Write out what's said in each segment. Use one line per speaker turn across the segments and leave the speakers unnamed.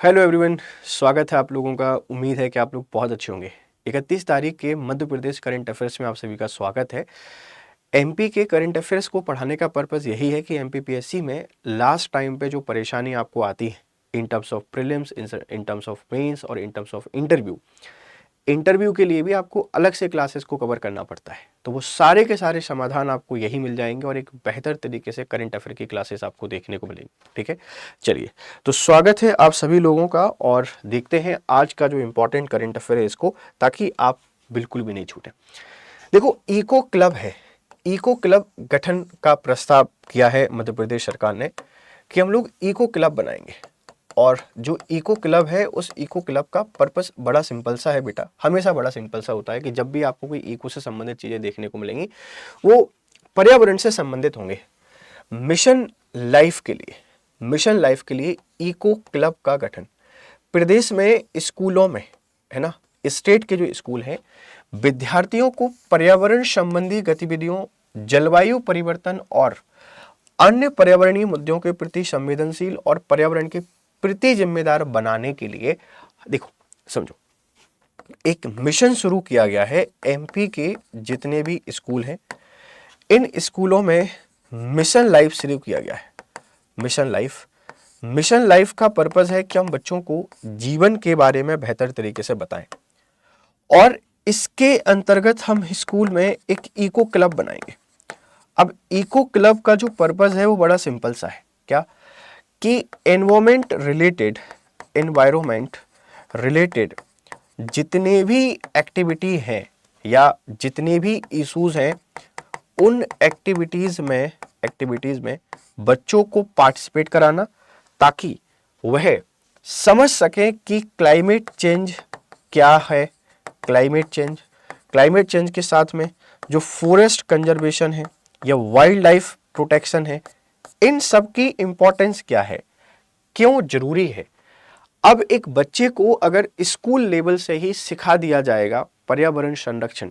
Hello everyone, स्वागत है आप लोगों का। उम्मीद है कि आप लोग बहुत अच्छे होंगे। 31 तारीख के मध्य प्रदेश करंट अफेयर्स में आप सभी का स्वागत है। एमपी के करंट अफेयर्स को पढ़ाने का पर्पस यही है कि एमपीपीएससी में लास्ट टाइम पे जो परेशानी आपको आती है in terms of prelims, in terms of mains और इन टर्म्स ऑफ इंटरव्यू के लिए भी आपको अलग से क्लासेस को कवर करना पड़ता है। तो वो सारे के सारे समाधान आपको यही मिल जाएंगे और एक बेहतर तरीके से करंट अफेयर की क्लासेस आपको देखने को मिलेंगी। ठीक है, चलिए तो स्वागत है आप सभी लोगों का और देखते हैं आज का जो इंपॉर्टेंट करंट अफेयर है इसको, ताकि आप बिल्कुल भी नहीं छूटे। देखो, इको क्लब है। इको क्लब गठन का प्रस्ताव किया है मध्य प्रदेश सरकार ने कि हम लोग इको क्लब बनाएंगे। और जो इको क्लब है उस इको क्लब का पर्पस बड़ा सिंपल सा है बेटा, हमेशा बड़ा सिंपल सा होता है कि जब भी आपको कोई इको से संबंधित चीजें देखने को मिलेंगी वो पर्यावरण से संबंधित होंगे। मिशन लाइफ के लिए इको क्लब का गठन प्रदेश में स्कूलों में, है ना, स्टेट के जो स्कूल हैं, विद्यार्थियों को पर्यावरण संबंधी गतिविधियों, जलवायु परिवर्तन और अन्य पर्यावरणीय मुद्दों के प्रति संवेदनशील और पर्यावरण के प्रति जिम्मेदार बनाने के लिए, देखो समझो, एक मिशन शुरू किया गया है। एमपी के जितने भी स्कूल हैं इन स्कूलों में मिशन लाइफ शुरू किया गया है। मिशन लाइफ का पर्पस है कि हम बच्चों को जीवन के बारे में बेहतर तरीके से बताएं और इसके अंतर्गत हम स्कूल में एक इको क्लब बनाएंगे। अब इको क्लब का जो पर्पस है वो बड़ा सिंपल सा है, क्या कि एनवायरमेंट रिलेटेड जितने भी एक्टिविटी हैं या जितने भी इश्यूज हैं उन एक्टिविटीज में बच्चों को पार्टिसिपेट कराना, ताकि वह समझ सकें कि क्लाइमेट चेंज क्या है। क्लाइमेट चेंज के साथ में जो फॉरेस्ट कंजर्वेशन है या वाइल्ड लाइफ प्रोटेक्शन है, इन सब की इंपॉर्टेंस क्या है, क्यों जरूरी है। अब एक बच्चे को अगर स्कूल लेवल से ही सिखा दिया जाएगा पर्यावरण संरक्षण,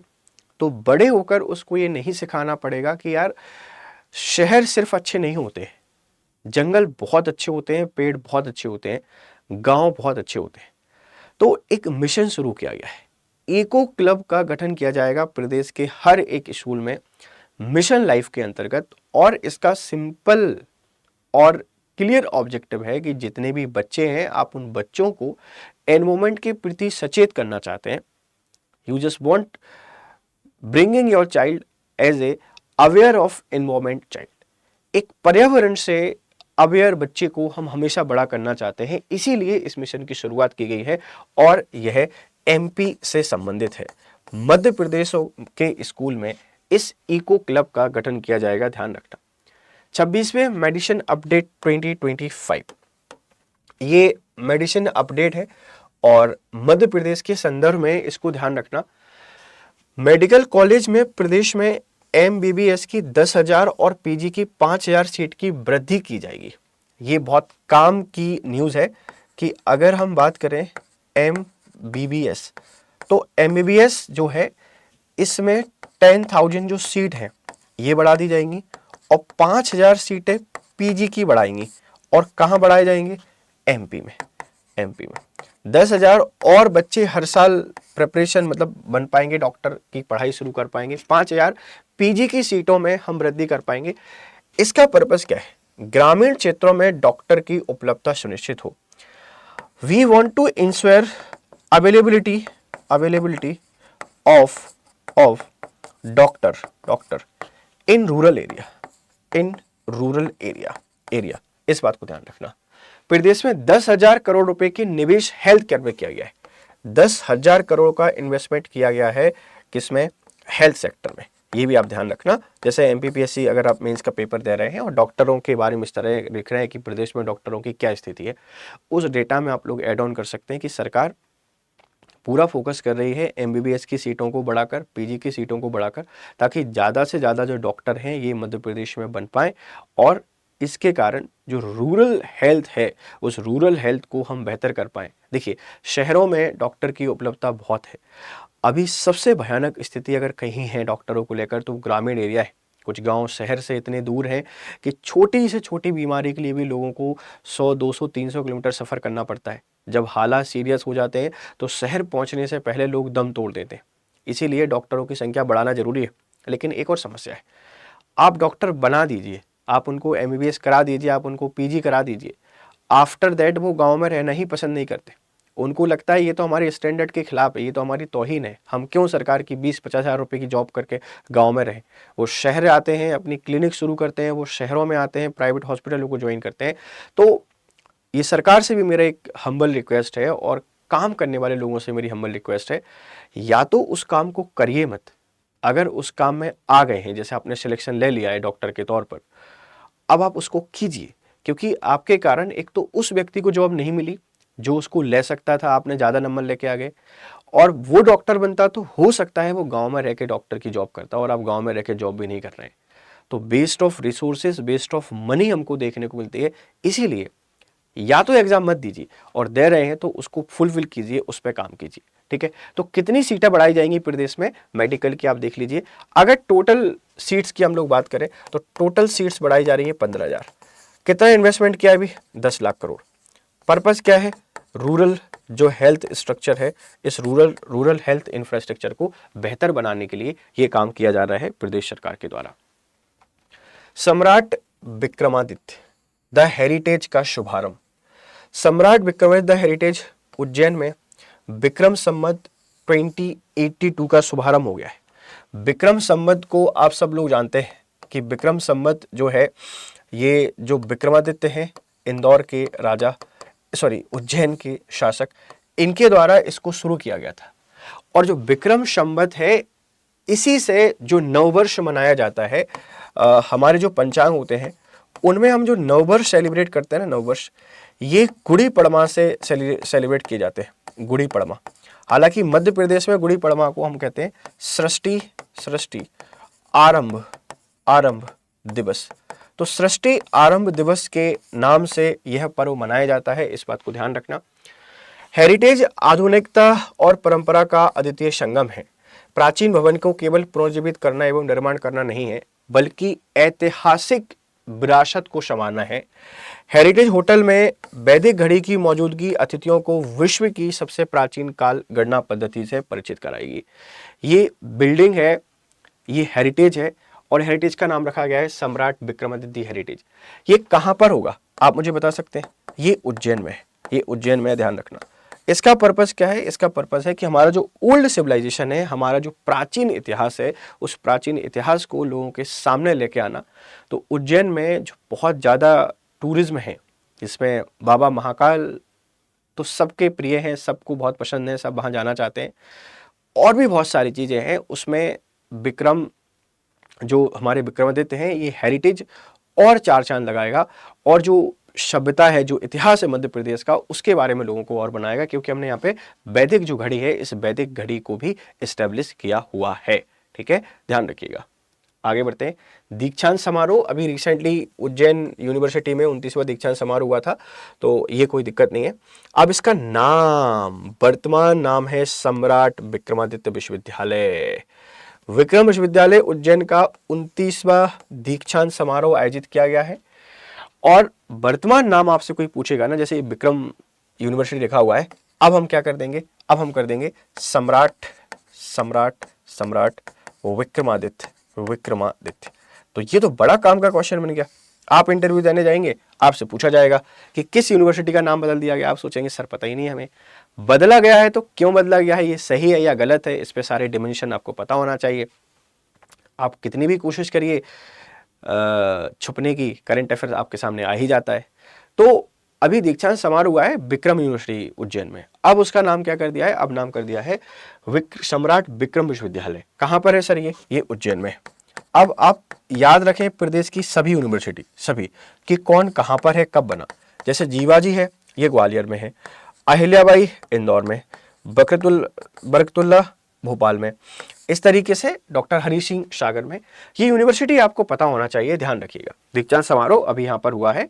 तो बड़े होकर उसको ये नहीं सिखाना पड़ेगा कि यार शहर सिर्फ अच्छे नहीं होते, जंगल बहुत अच्छे होते हैं, पेड़ बहुत अच्छे होते हैं, गांव बहुत अच्छे होते हैं। तो एक मिशन शुरू किया गया है, इको क्लब का गठन किया जाएगा प्रदेश के हर एक स्कूल में मिशन लाइफ के अंतर्गत। और इसका सिंपल और क्लियर ऑब्जेक्टिव है कि जितने भी बच्चे हैं, आप उन बच्चों को एनवायरमेंट के प्रति सचेत करना चाहते हैं। You just want bringing your child as a aware of environment child. एक पर्यावरण से अवेयर बच्चे को हम हमेशा बड़ा करना चाहते हैं, इसीलिए इस मिशन की शुरुआत की गई है और यह एमपी से संबंधित है। मध्य प्रदेश के स्कूल में इस इको क्लब का गठन किया जाएगा, ध्यान रखना। 26वें मेडिसिन अपडेट 2025, ये मेडिसिन अपडेट है और मध्य प्रदेश के संदर्भ में इसको ध्यान रखना। मेडिकल कॉलेज में प्रदेश में एमबीबीएस की 10,000 और पीजी की 5,000 सीट की वृद्धि की जाएगी। ये बहुत काम की न्यूज़ है कि अगर हम बात करें एमबीबीएस, तो एमबीबीएस जो है इसमें 10,000 जो सीट है ये बढ़ा दी जाएंगी और 5,000 सीटें पीजी की बढ़ाएंगी। और कहाँ बढ़ाए जाएंगे? एमपी में 10,000 और बच्चे हर साल प्रिपरेशन मतलब बन पाएंगे, डॉक्टर की पढ़ाई शुरू कर पाएंगे। 5,000 पीजी की सीटों में हम वृद्धि कर पाएंगे। इसका पर्पस क्या है? ग्रामीण क्षेत्रों में डॉक्टर की उपलब्धता सुनिश्चित हो। We want to ensure availability of doctor in rural area. इस बात को ध्यान रखना। प्रदेश में 10,000 करोड़ रुपए की निवेश हेल्थ केयर में किया गया है। 10,000 करोड़ का इन्वेस्टमेंट किया गया है किसमें? हेल्थ सेक्टर में। ये भी आप ध्यान रखना। जैसे एमपीपीएससी अगर आप मेंस का पेपर दे रहे हैं और डॉक्टरों के बारे में इस तरह लिख रहे हैं कि प्रदेश में डॉक्टरों की क्या स्थिति है, उस डेटा में आप लोग ऐड ऑन कर सकते हैं कि सरकार पूरा फोकस कर रही है एमबीबीएस की सीटों को बढ़ाकर, पीजी की सीटों को बढ़ाकर, ताकि ज़्यादा से ज़्यादा जो डॉक्टर हैं ये मध्य प्रदेश में बन पाएँ और इसके कारण जो रूरल हेल्थ है उस रूरल हेल्थ को हम बेहतर कर पाएँ। देखिए, शहरों में डॉक्टर की उपलब्धता बहुत है, अभी सबसे भयानक स्थिति अगर कहीं है डॉक्टरों को लेकर तो ग्रामीण एरिया है। कुछ गांव शहर से इतने दूर हैं कि छोटी से छोटी बीमारी के लिए भी लोगों को 100, 200, 300 किलोमीटर सफ़र करना पड़ता है। जब हालात सीरियस हो जाते हैं तो शहर पहुंचने से पहले लोग दम तोड़ देते हैं। इसीलिए डॉक्टरों की संख्या बढ़ाना जरूरी है। लेकिन एक और समस्या है, आप डॉक्टर बना दीजिए, आप उनको एमबीबीएस करा दीजिए, आप उनको पीजी करा दीजिए, आफ्टर दैट वो गांव में रहना ही पसंद नहीं करते। उनको लगता है ये तो हमारे स्टैंडर्ड के खिलाफ है, ये तो हमारी तौहीन है, हम क्यों सरकार की 20-50 हज़ार रुपए की जॉब करके गांव में रहें। वो शहर आते हैं, अपनी क्लिनिक शुरू करते हैं, वो शहरों में आते हैं, प्राइवेट हॉस्पिटलों को ज्वाइन करते हैं। तो ये सरकार से भी मेरा एक हम्बल रिक्वेस्ट है और काम करने वाले लोगों से मेरी हम्बल रिक्वेस्ट है, या तो उस काम को करिए मत। अगर उस काम में आ गए हैं, जैसे आपने सिलेक्शन ले लिया है डॉक्टर के तौर पर, अब आप उसको कीजिए, क्योंकि आपके कारण एक तो उस व्यक्ति को जॉब नहीं मिली जो उसको ले सकता था, आपने ज़्यादा नंबर लेके आ गए, और वो डॉक्टर बनता तो हो सकता है वो गांव में रह के डॉक्टर की जॉब करता, और आप गांव में रह के जॉब भी नहीं कर रहे हैं। तो waste of resources, waste of money हमको देखने को मिलती है। इसीलिए या तो एग्जाम मत दीजिए, और दे रहे हैं तो उसको फुलफिल कीजिए, उस पर काम कीजिए। ठीक है, तो कितनी सीटें बढ़ाई जाएंगी प्रदेश में मेडिकल की, आप देख लीजिए। अगर टोटल सीट्स की हम लोग बात करें तो टोटल सीट्स बढ़ाई जा रही है 15,000। कितना इन्वेस्टमेंट किया है अभी? 10 लाख करोड़। पर्पस क्या है? रूरल जो हेल्थ स्ट्रक्चर है, इस रूरल हेल्थ इंफ्रास्ट्रक्चर को बेहतर बनाने के लिए यह काम किया जा रहा है प्रदेश सरकार के द्वारा। सम्राट विक्रमादित्य द हेरिटेज का शुभारंभ। सम्राट विक्रमादित्य द हेरिटेज उज्जैन में विक्रम संवत 2082 का शुभारंभ हो गया है। विक्रम संवत को आप सब लोग जानते हैं कि विक्रम संवत जो है, ये जो विक्रमादित्य हैं इंदौर के राजा, उज्जैन के शासक, इनके द्वारा इसको शुरू किया गया था। और जो विक्रम संवत है, इसी से जो नववर्ष मनाया जाता है, हमारे जो पंचांग होते हैं उनमें हम जो नववर्ष सेलिब्रेट करते हैं ना, नववर्ष, ये गुड़ी पड़वा से सेलिब्रेट किए जाते हैं। गुड़ी पड़वा, हालांकि मध्य प्रदेश में गुड़ी पड़वा को हम कहते हैं सृष्टि आरंभ दिवस। तो सृष्टि आरंभ दिवस के नाम से यह पर्व मनाया जाता है, इस बात को ध्यान रखना। हेरिटेज आधुनिकता और परंपरा का अद्वितीय संगम है। प्राचीन भवन को केवल पुनर्जीवित करना एवं निर्माण करना नहीं है, बल्कि ऐतिहासिक विरासत को संवारना है। हेरिटेज होटल में वैदिक घड़ी की मौजूदगी अतिथियों को विश्व की सबसे प्राचीन काल गणना पद्धति से परिचित कराएगी। ये बिल्डिंग है, ये हेरिटेज है, और हेरिटेज का नाम रखा गया है सम्राट विक्रमादित्य हेरिटेज। ये कहां पर होगा आप मुझे बता सकते हैं? ये उज्जैन में है, ये उज्जैन में, ध्यान रखना। इसका पर्पस क्या है? इसका पर्पस है कि हमारा जो ओल्ड सिविलाइजेशन है, हमारा जो प्राचीन इतिहास है, उस प्राचीन इतिहास को लोगों के सामने लेके आना। तो उज्जैन में जो बहुत ज़्यादा टूरिज्म है, जिसमें बाबा महाकाल तो सबके प्रिय हैं, सबको बहुत पसंद है, सब वहाँ जाना चाहते हैं। और भी बहुत सारी चीज़ें हैं, उसमें विक्रम जो हमारे विक्रमादित्य हैं, ये हेरिटेज और चार चांद लगाएगा, और जो सभ्यता है, जो इतिहास है मध्य प्रदेश का, उसके बारे में लोगों को और बनाएगा, क्योंकि हमने यहाँ पे वैदिक जो घड़ी है, इस वैदिक घड़ी को भी एस्टेब्लिश किया हुआ है। ठीक है, ध्यान रखिएगा। आगे बढ़ते हैं। दीक्षांत समारोह अभी रिसेंटली उज्जैन यूनिवर्सिटी में 29वां दीक्षांत समारोह हुआ था, तो ये कोई दिक्कत नहीं है। अब इसका नाम, वर्तमान नाम है सम्राट विक्रमादित्य विश्वविद्यालय। विक्रम विश्वविद्यालय उज्जैन का 29वां दीक्षांत समारोह आयोजित किया गया है। और वर्तमान नाम आपसे कोई पूछेगा ना, जैसे विक्रम यूनिवर्सिटी लिखा हुआ है, अब हम क्या कर देंगे? अब हम कर देंगे सम्राट विक्रमादित्य। तो ये तो बड़ा काम का क्वेश्चन बन गया। आप इंटरव्यू देने जाएंगे, आपसे पूछा जाएगा कि किस यूनिवर्सिटी का नाम बदल दिया गया। आप सोचेंगे सर पता ही नहीं हमें, बदला गया है तो क्यों बदला गया है, ये सही है या गलत है, इस पे सारे डिमेंशन आपको पता होना चाहिए। आप कितनी भी कोशिश करिए छुपने की, करंट अफेयर्स आपके सामने आ ही जाता है। तो अभी दीक्षांत समारोह हुआ है विक्रम यूनिवर्सिटी उज्जैन में, अब उसका नाम क्या कर दिया है? अब नाम कर दिया है सम्राट विक्रम विश्वविद्यालय। कहां पर है सर? ये उज्जैन में। अब आप याद रखें प्रदेश की सभी यूनिवर्सिटी, सभी कि कौन कहां पर है, कब बना। जैसे जीवाजी है, ये ग्वालियर में है, अहिल्याबाई इंदौर में, बरकतुल्ला भोपाल में, इस तरीके से डॉक्टर हरि सिंह सागर में। ये यूनिवर्सिटी आपको पता होना चाहिए, ध्यान रखिएगा। दीक्षांत समारोह अभी यहां पर हुआ है।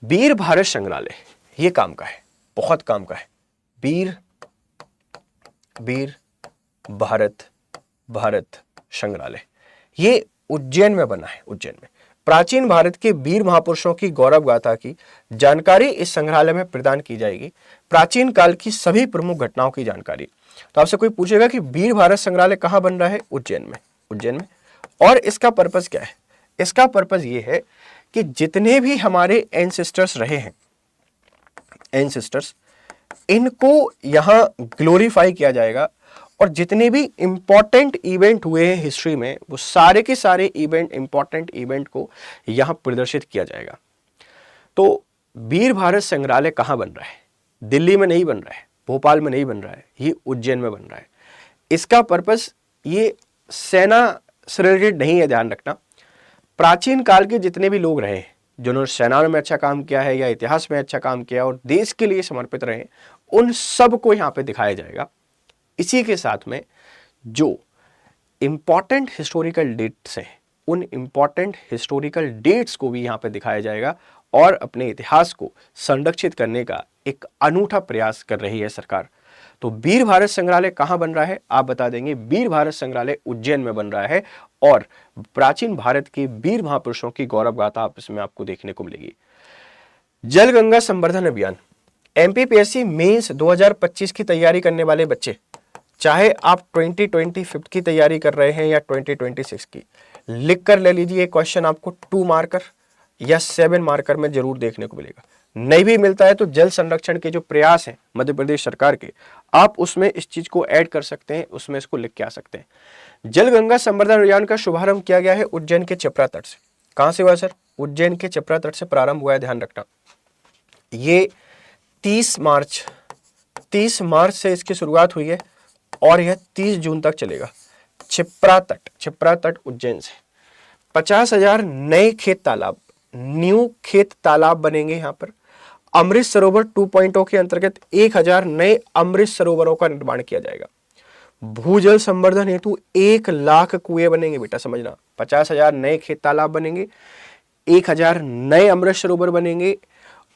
वीर भारत संग्रहालय, ये काम का है, बहुत काम का है। वीर भारत संग्रहालय, ये उज्जैन में बना है, उज्जैन में। प्राचीन भारत के वीर महापुरुषों की गौरव गाथा की जानकारी इस संग्रहालय में प्रदान की जाएगी। प्राचीन काल की सभी प्रमुख घटनाओं की जानकारी। तो आपसे कोई पूछेगा कि वीर भारत संग्रहालय कहाँ बन रहा है? उज्जैन में। उज्जैन में। और इसका पर्पस क्या है? इसका पर्पस ये है कि जितने भी हमारे एंसेस्टर्स रहे हैं, एंसेस्टर्स, इनको यहां ग्लोरीफाई किया जाएगा और जितने भी इंपॉर्टेंट इवेंट हुए हैं हिस्ट्री में, वो सारे के सारे इवेंट, इंपॉर्टेंट इवेंट को यहां प्रदर्शित किया जाएगा। तो वीर भारत संग्रहालय कहां बन रहा है? दिल्ली में नहीं बन रहा है, भोपाल में नहीं बन रहा है, ये उज्जैन में बन रहा है। इसका पर्पस ये सेना से रिलेटेड नहीं है, ध्यान रखना। प्राचीन काल के जितने भी लोग रहे, जिन्होंने सेना में अच्छा काम किया है या इतिहास में अच्छा काम किया और देश के लिए समर्पित रहे, उन सब को यहाँ पे दिखाया जाएगा। इसी के साथ में जो इंपॉर्टेंट हिस्टोरिकल डेट्स हैं, उन इंपॉर्टेंट हिस्टोरिकल डेट्स को भी यहाँ पे दिखाया जाएगा और अपने इतिहास को संरक्षित करने का एक अनूठा प्रयास कर रही है सरकार। तो वीर भारत संग्रहालय कहाँ बन रहा है? आप बता देंगे, वीर भारत संग्रहालय उज्जैन में बन रहा है और प्राचीन भारत के वीर महापुरुषों की गौरव गाथा आप इसमें आपको देखने को मिलेगी। जल गंगा संवर्धन अभियान, एमपीपीएससी मेंस 2025 की तैयारी करने वाले बच्चे, चाहे आप 2025 की तैयारी कर रहे हैं या 2026 की, लिख कर ले लीजिए। क्वेश्चन आपको 2 मार्कर या 7 मार्कर में जरूर देखने को मिलेगा। नहीं भी मिलता है तो जल संरक्षण के जो प्रयास हैं मध्य प्रदेश सरकार के, आप उसमें इस चीज को ऐड कर सकते हैं, उसमें इसको लिख के आ सकते हैं। जल गंगा संवर्धन अभियान का शुभारंभ किया गया है उज्जैन के चपरा तट से। कहां से हुआ सर? उज्जैन के चपरा तट से प्रारंभ हुआ है, ध्यान रखना। ये 30 मार्च से इसकी शुरुआत हुई है और यह 30 जून तक चलेगा। छिप्रा तट उज्जैन से 50,000 नए खेत तालाब, न्यू खेत तालाब बनेंगे यहाँ पर। अमृत सरोवर 2.0 के अंतर्गत 1000 नए अमृत सरोवरों का निर्माण किया जाएगा। भूजल संवर्धन हेतु 1 लाख कुएं बनेंगे, बेटा समझना। 50,000 नए खेत तालाब बनेंगे, 1000 नए अमृत सरोवर बनेंगे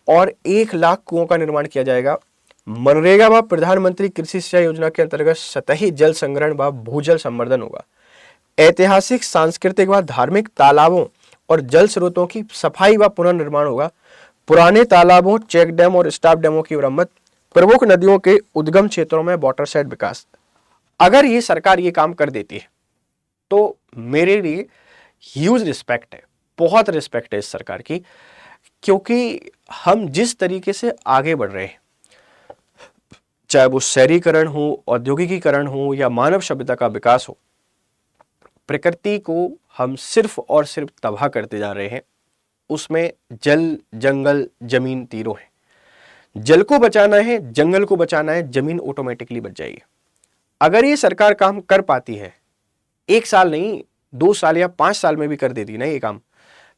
और 1 लाख कुओं का निर्माण किया जाएगा। मनरेगा व प्रधानमंत्री कृषि सिंचाई योजना के अंतर्गत सतही जल संग्रहण व भूजल संवर्धन होगा। ऐतिहासिक, सांस्कृतिक व धार्मिक तालाबों और जल स्रोतों की सफाई व पुनर्निर्माण होगा। पुराने तालाबों, चेक डैम और स्टॉप डैमों की मरम्मत, प्रमुख नदियों के उद्गम क्षेत्रों में वाटरशेड विकास। अगर ये सरकार ये काम कर देती है तो मेरे लिए ह्यूज रिस्पेक्ट है, बहुत रिस्पेक्ट है इस सरकार की, क्योंकि हम जिस तरीके से आगे बढ़ रहे हैं, चाहे वो शहरीकरण हो, औद्योगिकीकरण हो या मानव सभ्यता का विकास हो, प्रकृति को हम सिर्फ और सिर्फ तबाह करते जा रहे हैं। उसमें जल, जंगल, जमीन तीनों है। जल को बचाना है, जंगल को बचाना है, जमीन ऑटोमेटिकली बच जाएगी। अगर ये सरकार काम कर पाती है, 1 साल नहीं 2 साल या 5 साल में भी कर देती ना ये काम,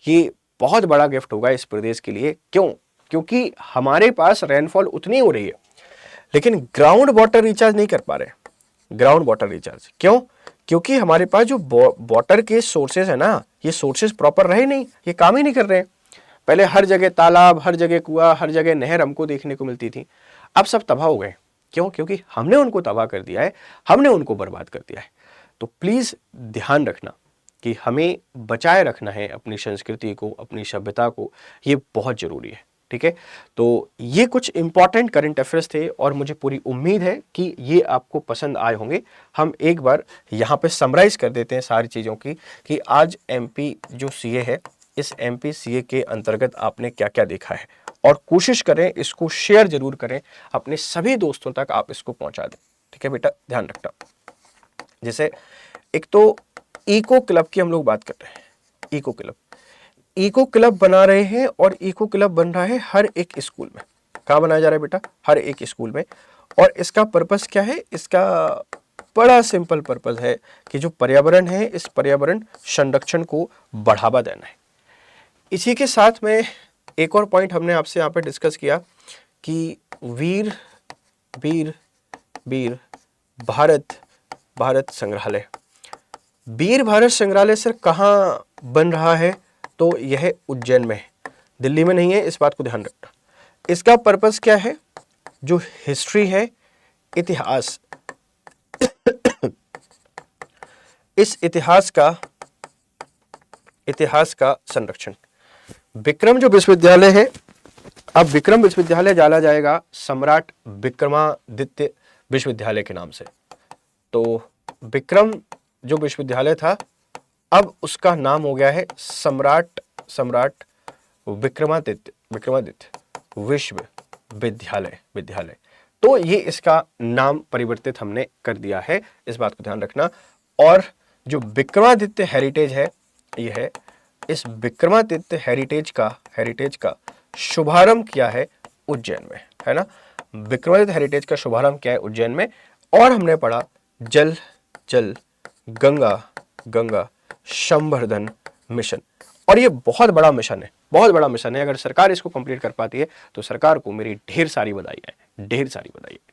ये बहुत बड़ा गिफ्ट होगा इस प्रदेश के लिए। क्यों? क्योंकि हमारे पास रेनफॉल उतनी हो रही है लेकिन ग्राउंड वाटर रिचार्ज नहीं कर पा रहे। ग्राउंड वाटर रिचार्ज क्यों? क्योंकि हमारे पास जो वाटर के सोर्सेज है ना, ये सोर्सेज प्रॉपर रहे नहीं, ये काम ही नहीं कर रहे हैं। पहले हर जगह तालाब, हर जगह कुआं, हर जगह नहर हमको देखने को मिलती थी, अब सब तबाह हो गए। क्यों? क्योंकि हमने उनको तबाह कर दिया है, हमने उनको बर्बाद कर दिया है। तो प्लीज ध्यान रखना कि हमें बचाए रखना है अपनी संस्कृति को, अपनी सभ्यता को, ये बहुत जरूरी है। ठीक है, तो ये कुछ इंपॉर्टेंट करंट अफेयर्स थे और मुझे पूरी उम्मीद है कि ये आपको पसंद आए होंगे। हम एक बार यहाँ पे समराइज कर देते हैं सारी चीज़ों की कि आज एमपी जो सीए है, इस एमपी सीए के अंतर्गत आपने क्या क्या देखा है, और कोशिश करें इसको शेयर जरूर करें, अपने सभी दोस्तों तक आप इसको पहुंचा दें। ठीक है बेटा, ध्यान रखना। जैसे एक तो इको क्लब की हम लोग बात कर रहे हैं। इको क्लब बना रहे हैं और इको क्लब बन रहा है हर एक स्कूल में। कहाँ बनाया जा रहा है बेटा? हर एक स्कूल में। और इसका पर्पस क्या है? इसका बड़ा सिंपल पर्पस है कि जो पर्यावरण है, इस पर्यावरण संरक्षण को बढ़ावा देना है। इसी के साथ में एक और पॉइंट हमने आपसे यहाँ पे डिस्कस किया कि वीर भारत संग्रहालय। वीर भारत संग्रहालय सर कहाँ बन रहा है? तो यह उज्जैन में है, दिल्ली में नहीं है, इस बात को ध्यान रखना। इसका पर्पस क्या है? जो हिस्ट्री है, इतिहास, इस इतिहास का इतिहास का संरक्षण। विक्रम जो विश्वविद्यालय है, अब विक्रम विश्वविद्यालय जाना जाएगा सम्राट विक्रमादित्य विश्वविद्यालय के नाम से। तो विक्रम जो विश्वविद्यालय था, अब उसका नाम हो गया है सम्राट विक्रमादित्य विश्वविद्यालय। तो ये इसका नाम परिवर्तित हमने कर दिया है, इस बात को ध्यान रखना। और जो विक्रमादित्य हेरिटेज है, ये है, इस विक्रमादित्य हेरिटेज का शुभारंभ किया है उज्जैन में, है ना। विक्रमादित्य हेरिटेज का शुभारंभ किया है उज्जैन में। और हमने पढ़ा जल गंगा संवर्धन मिशन, और ये बहुत बड़ा मिशन है। अगर सरकार इसको कंप्लीट कर पाती है तो सरकार को मेरी ढेर सारी बधाई है।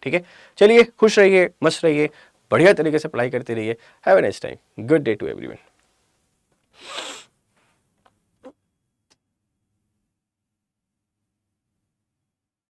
ठीक है, चलिए, खुश रहिए, मस्त रहिए, बढ़िया तरीके से पढ़ाई करते रहिए। Have a nice time, good day to everyone.